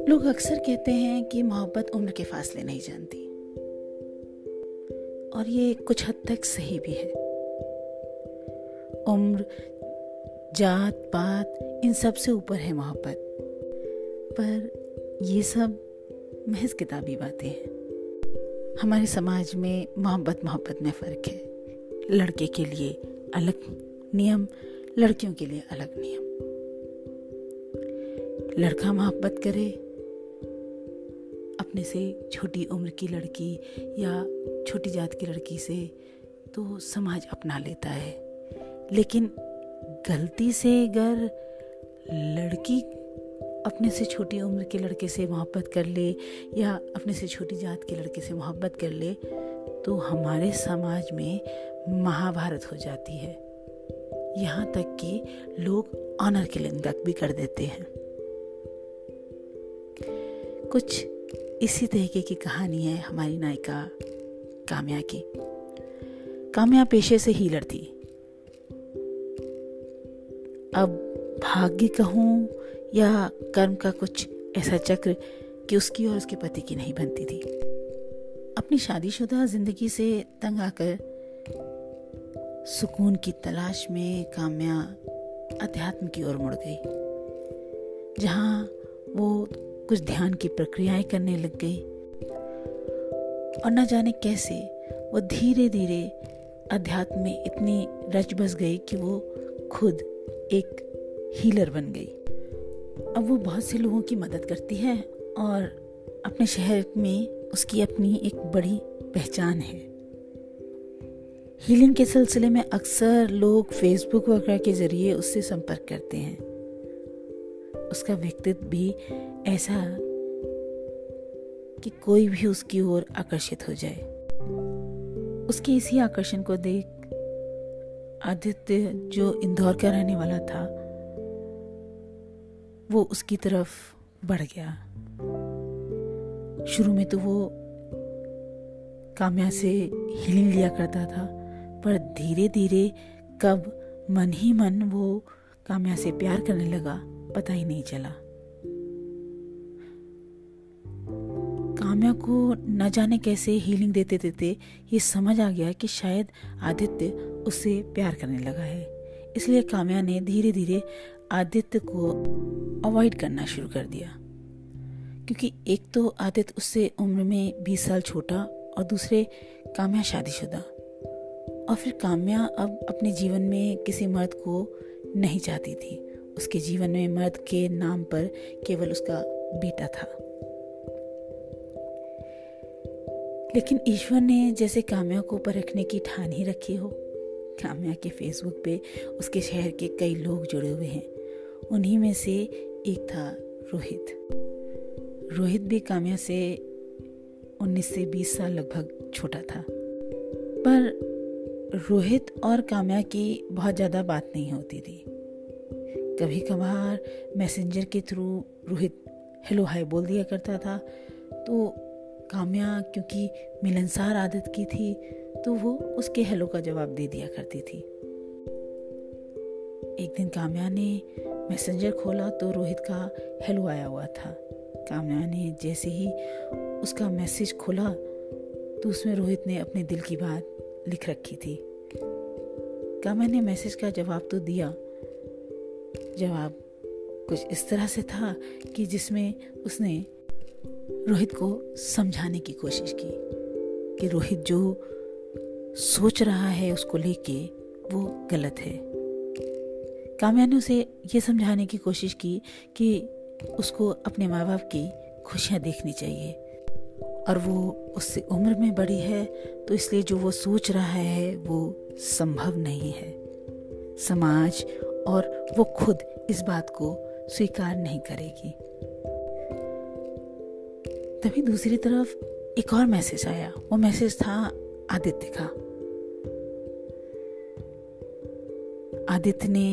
लोग अक्सर कहते हैं कि मोहब्बत उम्र के फासले नहीं जानती, और ये कुछ हद तक सही भी है। उम्र, जात पात इन सब से ऊपर है मोहब्बत। पर ये सब महज किताबी बातें हैं। हमारे समाज में मोहब्बत में फ़र्क है। लड़के के लिए अलग नियम, लड़कियों के लिए अलग नियम। लड़का मोहब्बत करे अपने से छोटी उम्र की लड़की या छोटी जात की लड़की से तो समाज अपना लेता है, लेकिन गलती से अगर लड़की अपने से छोटी उम्र के लड़के से मोहब्बत कर ले या अपने से छोटी जात के लड़के से मोहब्बत कर ले तो हमारे समाज में महाभारत हो जाती है। यहाँ तक कि लोग ऑनर किलिंग तक भी कर देते हैं। कुछ इसी तरीके की कहानी है हमारी नायिका काम्या की। काम्या पेशे से हीलर थी। अब भाग्य कहूँ या कर्म का कुछ ऐसा चक्र कि उसकी और उसके पति की नहीं बनती थी। अपनी शादीशुदा जिंदगी से तंग आकर सुकून की तलाश में काम्या अध्यात्म की ओर मुड़ गई, जहाँ वो कुछ ध्यान की प्रक्रियाएं करने लग गई और न जाने कैसे वो धीरे धीरे अध्यात्म में इतनी रच बस गई कि वो खुद एक हीलर बन गई। अब वो बहुत से लोगों की मदद करती है और अपने शहर में उसकी अपनी एक बड़ी पहचान है। हीलिंग के सिलसिले में अक्सर लोग फेसबुक वगैरह के जरिए उससे संपर्क करते हैं। उसका व्यक्तित्व भी ऐसा कि कोई भी उसकी ओर आकर्षित हो जाए। उसके इसी आकर्षण को देख आदित्य, जो इंदौर का रहने वाला था, वो उसकी तरफ बढ़ गया। शुरू में तो वो काम्या से हीलिंग लिया करता था, पर धीरे धीरे कब मन ही मन वो काम्या से प्यार करने लगा, पता ही नहीं चला। काम्या को न जाने कैसे हीलिंग देते देते ये समझ आ गया कि शायद आदित्य उससे प्यार करने लगा है। इसलिए काम्या ने धीरे धीरे आदित्य को अवॉइड करना शुरू कर दिया, क्योंकि एक तो आदित्य उससे उम्र में 20 साल छोटा और दूसरे काम्या शादीशुदा। और फिर काम्या अब अपने जीवन में किसी मर्द को नहीं चाहती थी। उसके जीवन में मर्द के नाम पर केवल उसका बेटा था। लेकिन ईश्वर ने जैसे काम्या को परखने की ठान ही रखी हो। काम्या के फेसबुक पे उसके शहर के कई लोग जुड़े हुए हैं। उन्हीं में से एक था रोहित। रोहित भी काम्या से 19 से 20 साल लगभग छोटा था, पर रोहित और काम्या की बहुत ज़्यादा बात नहीं होती थी। कभी कभार मैसेंजर के थ्रू रोहित हेलो हाय बोल दिया करता था, तो काम्या क्योंकि मिलनसार आदत की थी तो वो उसके हेलो का जवाब दे दिया करती थी। एक दिन काम्या ने मैसेंजर खोला तो रोहित का हेलो आया हुआ था। काम्या ने जैसे ही उसका मैसेज खोला तो उसमें रोहित ने अपने दिल की बात लिख रखी थी। काम्या ने मैसेज का जवाब तो दिया। जवाब कुछ इस तरह से था कि जिसमें उसने रोहित को समझाने की कोशिश की कि रोहित जो सोच रहा है उसको लेके वो गलत है। काम्या ने उसे ये समझाने की कोशिश की कि उसको अपने माँ बाप की खुशियाँ देखनी चाहिए और वो उससे उम्र में बड़ी है, तो इसलिए जो वो सोच रहा है वो संभव नहीं है। समाज और वो खुद इस बात को स्वीकार नहीं करेगी। तभी दूसरी तरफ एक और मैसेज आया। वो मैसेज था आदित्य का। आदित्य ने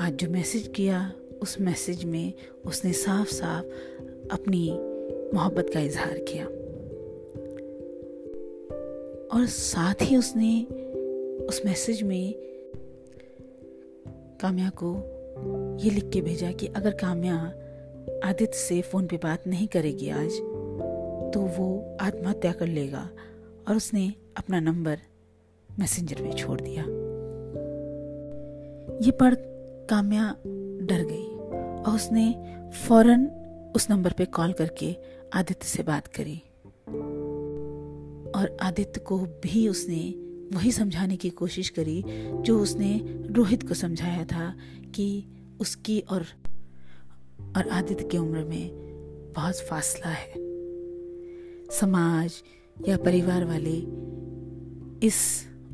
आज जो मैसेज किया, उस मैसेज में उसने साफ साफ अपनी मोहब्बत का इजहार किया और साथ ही उसने उस मैसेज में काम्या को ये लिख के भेजा कि अगर काम्या आदित्य से फ़ोन पे बात नहीं करेगी आज तो वो आत्महत्या कर लेगा, और उसने अपना नंबर मैसेंजर में छोड़ दिया। ये पढ़ काम्या डर गई और उसने फौरन उस नंबर पे कॉल करके आदित्य से बात करी, और आदित्य को भी उसने वही समझाने की कोशिश करी जो उसने रोहित को समझाया था कि उसकी और आदित्य की उम्र में बहुत फासला है। समाज या परिवार वाले इस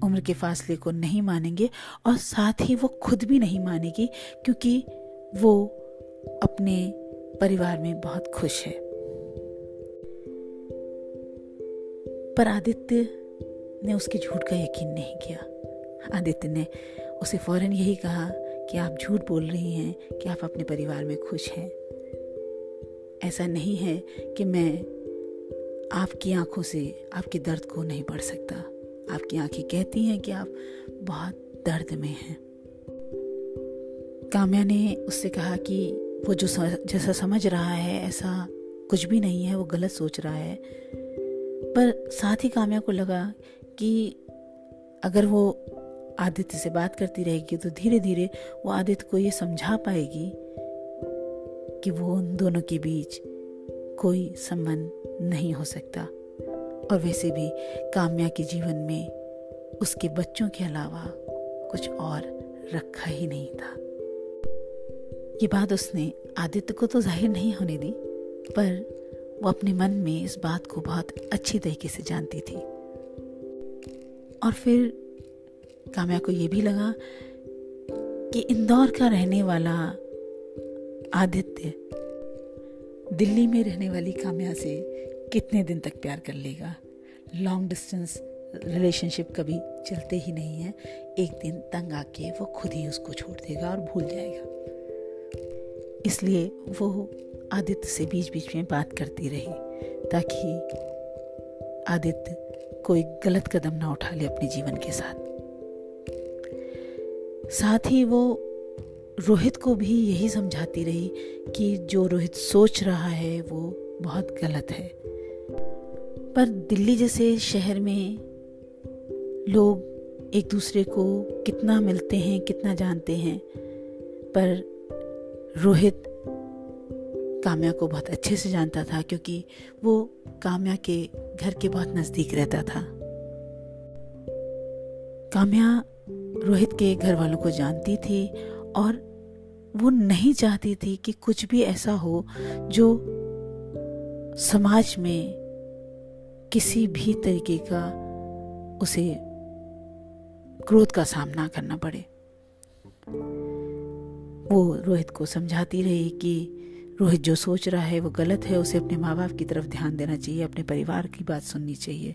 उम्र के फासले को नहीं मानेंगे, और साथ ही वो खुद भी नहीं मानेगी, क्योंकि वो अपने परिवार में बहुत खुश है। पर आदित्य ने उसके झूठ का यकीन नहीं किया। आदित्य ने उसे फौरन यही कहा कि आप झूठ बोल रही हैं कि आप अपने परिवार में खुश हैं। ऐसा नहीं है कि मैं आपकी आंखों से आपके दर्द को नहीं पढ़ सकता। आपकी आंखें कहती हैं कि आप बहुत दर्द में हैं। काम्या ने उससे कहा कि वो जो जैसा समझ रहा है ऐसा कुछ भी नहीं है, वो गलत सोच रहा है। पर साथ ही काम्या को लगा कि अगर वो आदित्य से बात करती रहेगी तो धीरे धीरे वो आदित्य को ये समझा पाएगी कि वो उन दोनों के बीच कोई संबंध नहीं हो सकता। और वैसे भी काम्या के जीवन में उसके बच्चों के अलावा कुछ और रखा ही नहीं था। ये बात उसने आदित्य को तो जाहिर नहीं होने दी, पर वो अपने मन में इस बात को बहुत अच्छी तरीके से जानती थी। और फिर काम्या को ये भी लगा कि इंदौर का रहने वाला आदित्य दिल्ली में रहने वाली काम्या से कितने दिन तक प्यार कर लेगा। लॉन्ग डिस्टेंस रिलेशनशिप कभी चलते ही नहीं है। एक दिन तंग आके वो खुद ही उसको छोड़ देगा और भूल जाएगा। इसलिए वो आदित्य से बीच बीच में बात करती रही ताकि आदित्य कोई गलत कदम ना उठा ले अपने जीवन के साथ। साथ ही वो रोहित को भी यही समझाती रही कि जो रोहित सोच रहा है वो बहुत गलत है। पर दिल्ली जैसे शहर में लोग एक दूसरे को कितना मिलते हैं, कितना जानते हैं, पर रोहित काम्या को बहुत अच्छे से जानता था क्योंकि वो काम्या के घर के बहुत नज़दीक रहता था। काम्या रोहित के घर वालों को जानती थी और वो नहीं चाहती थी कि कुछ भी ऐसा हो जो समाज में किसी भी तरीके का उसे क्रोध का सामना करना पड़े। वो रोहित को समझाती रही कि रोहित जो सोच रहा है वो गलत है, उसे अपने माँ बाप की तरफ ध्यान देना चाहिए, अपने परिवार की बात सुननी चाहिए।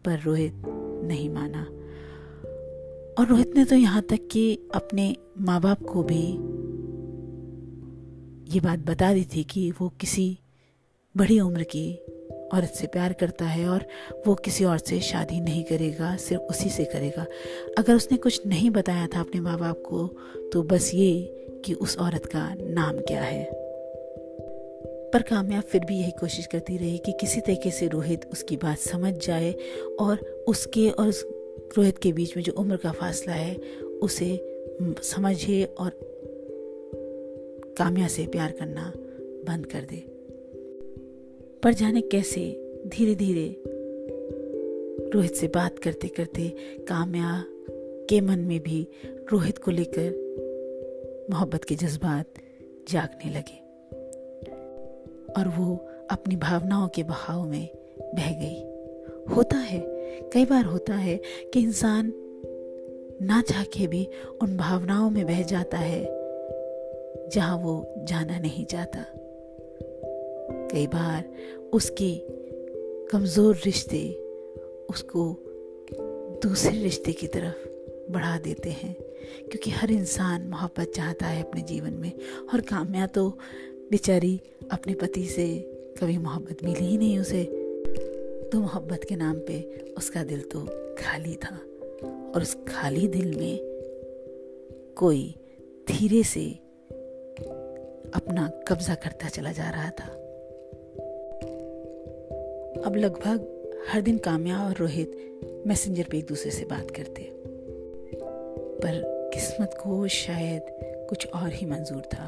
पर रोहित नहीं माना, और रोहित ने तो यहाँ तक कि अपने माँ बाप को भी ये बात बता दी थी कि वो किसी बड़ी उम्र की औरत से प्यार करता है और वो किसी और से शादी नहीं करेगा, सिर्फ उसी से करेगा। अगर उसने कुछ नहीं बताया था अपने माँ बाप को तो बस ये कि उस औरत का नाम क्या है। पर काम्या फिर भी यही कोशिश करती रही कि किसी तरीके से रोहित उसकी बात समझ जाए और उसके और रोहित के बीच में जो उम्र का फासला है उसे समझे और काम्या से प्यार करना बंद कर दे। पर जाने कैसे धीरे धीरे रोहित से बात करते करते काम्या के मन में भी रोहित को लेकर मोहब्बत के जज्बात जागने लगे और वो अपनी भावनाओं के बहाव में बह गई। होता है, कई बार होता है कि इंसान ना चाह के भी उन भावनाओं में बह जाता है जहां वो जाना नहीं चाहता। कई बार उसके कमजोर रिश्ते उसको दूसरे रिश्ते की तरफ बढ़ा देते हैं, क्योंकि हर इंसान मोहब्बत चाहता है अपने जीवन में। और काम्या तो बेचारी अपने पति से कभी मोहब्बत मिली ही नहीं उसे, तो मोहब्बत के नाम पे उसका दिल तो खाली था, और उस खाली दिल में कोई धीरे से अपना कब्जा करता चला जा रहा था। अब लगभग हर दिन काम्या और रोहित मैसेंजर पे एक दूसरे से बात करते, पर किस्मत को शायद कुछ और ही मंजूर था।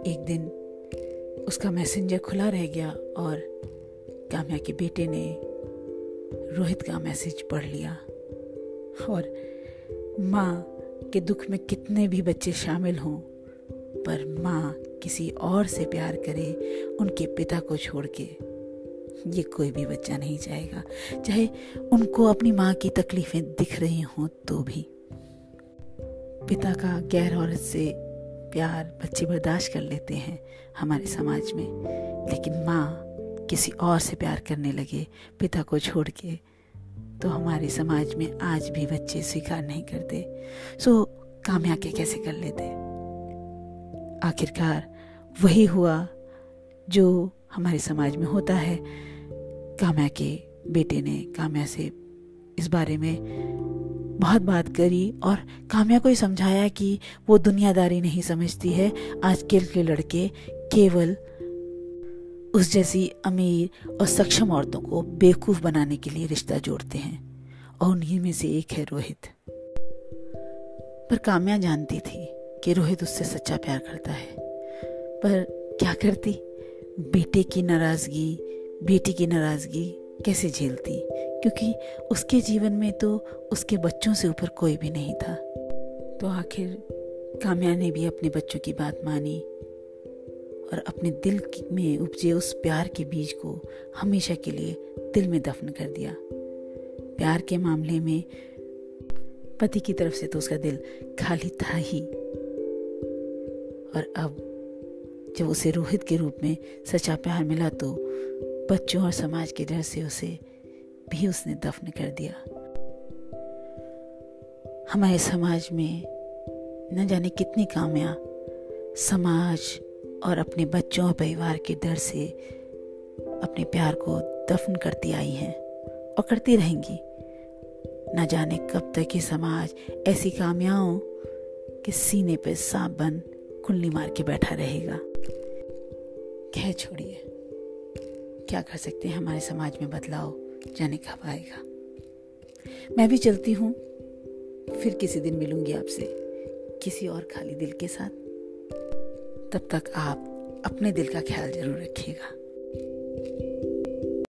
एक दिन उसका मैसेंजर खुला रह गया और काम्या के बेटे ने रोहित का मैसेज पढ़ लिया। और माँ के दुख में कितने भी बच्चे शामिल हों, पर माँ किसी और से प्यार करे उनके पिता को छोड़ के, ये कोई भी बच्चा नहीं चाहेगा, चाहे उनको अपनी माँ की तकलीफें दिख रही हों तो भी। पिता का गैर औरत से प्यार बच्चे बर्दाश्त कर लेते हैं हमारे समाज में, लेकिन माँ किसी और से प्यार करने लगे पिता को छोड़ के, तो हमारे समाज में आज भी बच्चे स्वीकार नहीं करते। सो काम्या के कैसे कर लेते। आखिरकार वही हुआ जो हमारे समाज में होता है। काम्या के बेटे ने काम्या से इस बारे में बहुत बात करी और काम्या को ये समझाया कि वो दुनियादारी नहीं समझती है। आजकल के लड़के केवल उस जैसी अमीर और सक्षम औरतों को बेवकूफ बनाने के लिए रिश्ता जोड़ते हैं, और उन्हीं में से एक है रोहित। पर काम्या जानती थी कि रोहित उससे सच्चा प्यार करता है, पर क्या करती। बेटे की नाराजगी, बेटी की नाराजगी कैसे झेलती, क्योंकि उसके जीवन में तो उसके बच्चों से ऊपर कोई भी नहीं था। तो आखिर काम्या ने भी अपने बच्चों की बात मानी और अपने दिल में उपजे उस प्यार के बीज को हमेशा के लिए दिल में दफन कर दिया। प्यार के मामले में पति की तरफ से तो उसका दिल खाली था ही, और अब जब उसे रोहित के रूप में सच्चा प्यार मिला तो बच्चों और समाज के डर से उसे भी उसने दफन कर दिया। हमारे समाज में न जाने कितनी काम्या समाज और अपने बच्चों और परिवार के डर से अपने प्यार को दफन करती आई हैं और करती रहेंगी। न जाने कब तक ये समाज ऐसी काम्याओं के सीने पे सांप बन कुंडली मार के बैठा रहेगा। खैर छोड़िए, क्या कर सकते हैं। हमारे समाज में बदलाव जाने कब आएगा। मैं भी चलती हूँ, फिर किसी दिन मिलूंगी आपसे किसी और खाली दिल के साथ। तब तक आप अपने दिल का ख्याल जरूर रखिएगा।